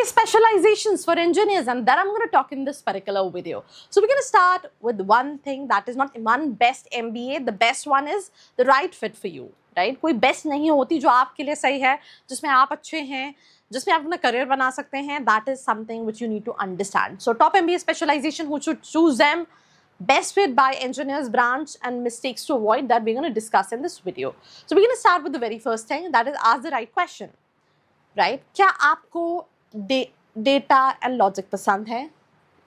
MBA specializations for engineers, and that I'm going to talk in this particular video. So we're going to start with one thing, that is not one best MBA. The best one is the right fit for you, right? कोई best नहीं होती जो आपके लिए सही है, जिसमें आप अच्छे हैं, जिसमें आप अपना career बना सकते हैं. That is something which you need to understand. So top MBA specialization, who should choose them, best fit by engineers branch, and mistakes to avoid, that we're going to discuss in this video. So we're going to start with the very first thing, that is ask the right question, right? क्या आपको data and logic पसंद है?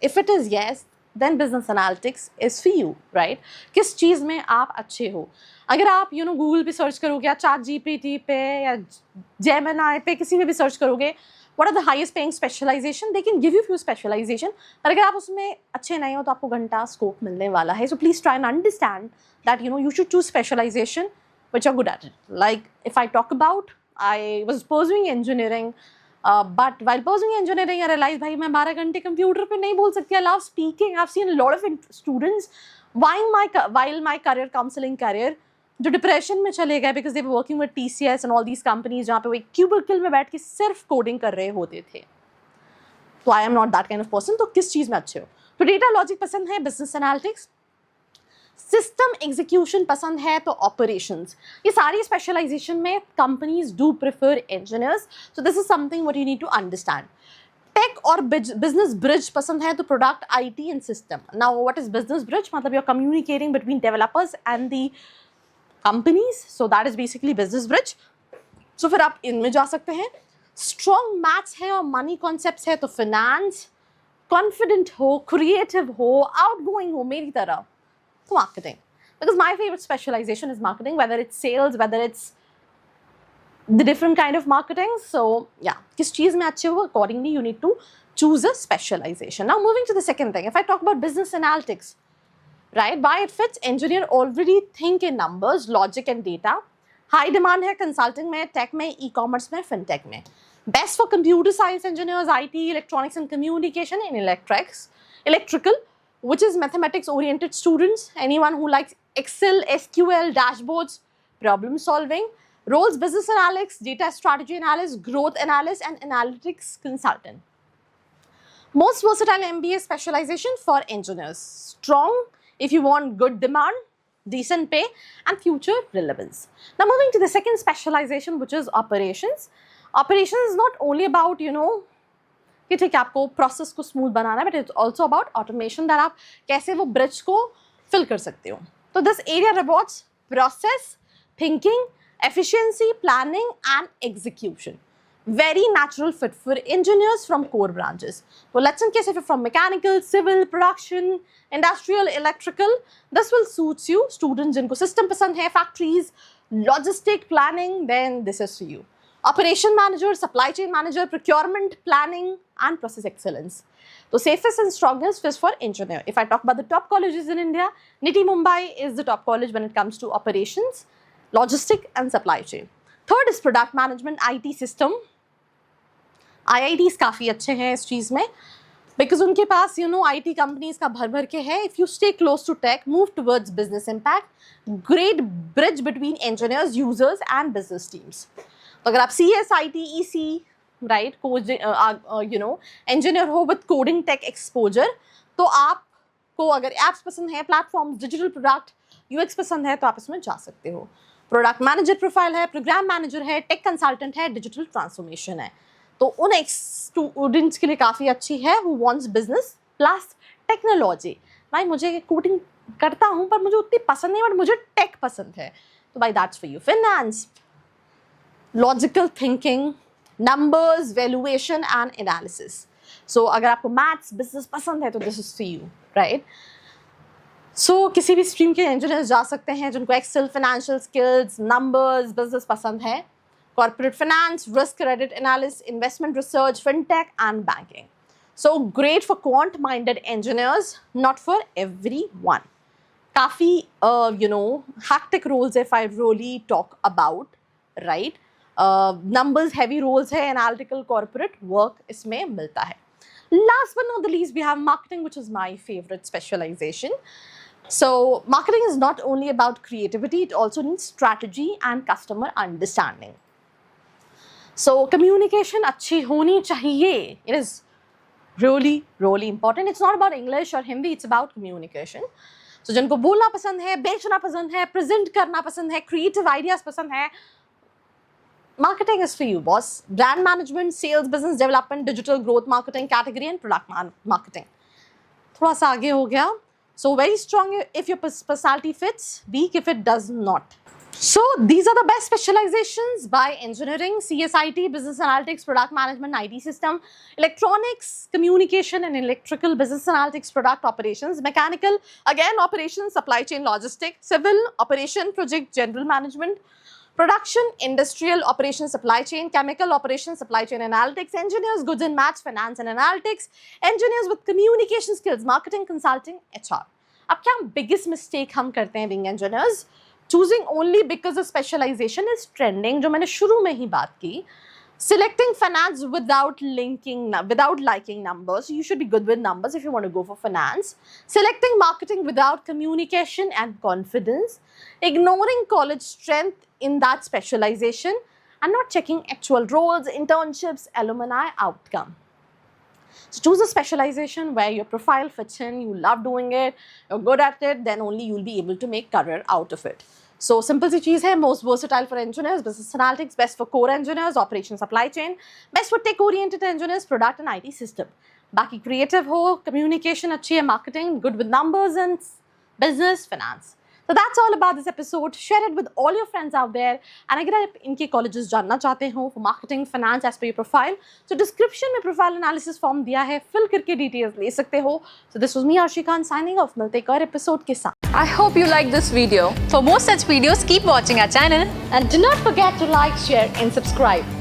If it is yes, then business analytics is for you, right? किस चीज़ में आप अच्छे हो? अगर आप गूगल पे सर्च करोगे या चैट जीपीटी पे या जेमिनी पे, किसी में भी सर्च करोगे, what are the highest paying specialization, they can give you few specialization, पर अगर आप उसमें अच्छे नहीं हो तो आपको घंटा स्कोप मिलने वाला है. So please try and understand that you should choose specialization which are good at it. Like if I talk about, I was pursuing engineering, but while pursuing engineering I realized भाई मैं 12 घंटे computer पे नहीं बोल सकती. I love speaking. I've seen a lot of students while my career counseling career जो depression में चले गए because they were working with TCS and all these companies जहाँ पे वो एक क्यूबिकल में बैठ के सिर्फ कोडिंग कर रहे होते थे. तो I am not that kind of person. तो किस चीज़ में अच्छे हो? तो डेटा लॉजिक पसंद है, बिजनेस एनालिटिक्स. सिस्टम एग्जीक्यूशन पसंद है तो ऑपरेशंस. ये सारी स्पेशलाइजेशन में companies do prefer engineers. So this is something what you need to understand. Tech और बिजनेस ब्रिज पसंद है तो product, IT and system. Now what is business bridge? मतलब you are communicating between developers and the companies, so that is basically business bridge. So फिर आप इनमें जा सकते हैं. स्ट्रॉन्ग मैथ्स है और मनी कॉन्सेप्ट्स है तो फिनेंस. कॉन्फिडेंट हो, क्रिएटिव हो, आउटगोइंग हो मेरी तरह to marketing, because my favorite specialization is marketing, whether it's sales, whether it's the different kind of marketing. So yeah, किस चीज़ में अच्छे हो, accordingly you need to choose a specialization. Now moving to the second thing, if I talk about business analytics, right, why it fits? Engineer already think in numbers, logic and data. High demand है consulting में, tech में, e-commerce में, fintech में. Best for computer science engineers, IT, electronics and communication, and electrical, which is mathematics oriented students, anyone who likes Excel, SQL, dashboards, problem solving. Roles: business analyst, data strategy analyst, growth analyst and analytics consultant. Most versatile MBA specialization for engineers. Strong if you want good demand, decent pay and future relevance. Now moving to the second specialization, which is operations. Operations is not only about कि ठीक है आपको process को smooth बनाना है, but it's also about automation, that आप कैसे वो bridge को फिल कर सकते हो. तो this area rewards process, thinking, efficiency, planning and execution. Very natural fit for engineers from core branches. तो let's in case if you from mechanical, civil, production, industrial, electrical, this will suits you. Students जिनको system पसंद है, factories, logistic, planning, then this is for you. Operation manager, supply chain manager, procurement, planning and process excellence. So safest and strongest fit for engineer. If I talk about the top colleges in India, NITI Mumbai is the top college when it comes to operations, logistic and supply chain. Third is product management, IT system. IITs काफ़ी अच्छे हैं इस चीज़ में, because उनके पास IT companies का भर भर के है. If you stay close to tech, move towards business impact, great bridge between engineers, users and business teams. तो अगर आप CS, IT, EC, right, engineer हो विद कोडिंग टेक एक्सपोजर, तो आपको अगर एप्स पसंद है, प्लेटफॉर्म्स, डिजिटल प्रोडक्ट, UX पसंद है तो आप इसमें जा सकते हो. प्रोडक्ट मैनेजर प्रोफाइल है, प्रोग्राम मैनेजर है, टेक कंसल्टेंट है, डिजिटल ट्रांसफॉर्मेशन है. तो उन स्टूडेंट्स के लिए काफ़ी अच्छी है who wants business plus technology. भाई मुझे कोडिंग करता हूँ पर मुझे उतनी पसंद नहीं, बट मुझे टेक पसंद है, तो भाई that's for you. Finance, logical thinking, numbers, valuation and analysis. So अगर आपको मैथ्स, बिजनेस पसंद है तो this is for you, right. So किसी भी स्ट्रीम के इंजीनियर्स जा सकते हैं जिनको excel, financial skills, numbers, business पसंद है. Corporate finance, risk, credit analysis, investment research, fintech and banking. So great for quant minded engineers, not for everyone. काफ़ी hectic roles if I really talk about, right. numbers heavy roles है, analytical corporate work इसमें मिलता है. Last but not the least, we have marketing, which is my favorite specialization. So marketing is not only about creativity, it also needs strategy and customer understanding. So communication अच्छी होनी चाहिए. It is really important. It's not about English or Hindi, it's about communication. So जिनको बोलना पसंद है, बेचना पसंद है, प्रेजेंट करना पसंद है, क्रिएटिव आइडियाज पसंद है, marketing is for you, boss. Brand management, sales, business development, digital growth marketing, category and product marketing. थोड़ा सा आगे हो गया. So very strong if your personality fits, weak if it does not. So these are the best specializations by engineering, CSIT, business analytics, product management, IT system, electronics, communication and electrical, business analytics, product operations, mechanical, again operations, supply chain logistics, civil, operation, project, general management, production, industrial, operations, supply chain, chemical, operations, supply chain analytics, engineers, goods and maths, finance and analytics, engineers with communication skills, marketing, consulting, HR. अब क्या biggest mistake हम करते हैं being engineers? Choosing only because a specialization is trending, जो मैंने शुरू में ही बात की. Selecting finance without liking numbers. You should be good with numbers if you want to go for finance. Selecting marketing without communication and confidence. Ignoring college strength in that specialization and not checking actual roles, internships, alumni outcome. So choose a specialization where your profile fits in, you love doing it, you're good at it, then only you'll be able to make career out of it. So simple सी चीज़ है, most versatile for engineers, business analytics, best for core engineers, operation supply chain, best for tech oriented engineers, product and IT system. बाकी creative हो, communication अच्छी है, marketing, good with numbers and business, finance. So that's all about this episode. Share it with all your friends out there. And अगर आप इनके colleges जानना चाहते हो for marketing, finance as per your profile, so description में profile analysis form दिया है, fill करके details ले सकते हो. So this was me Arshi Khan signing off. मिलते एक और episode के साथ. I hope you liked this video. For more such videos, keep watching our channel. And do not forget to like, share and subscribe.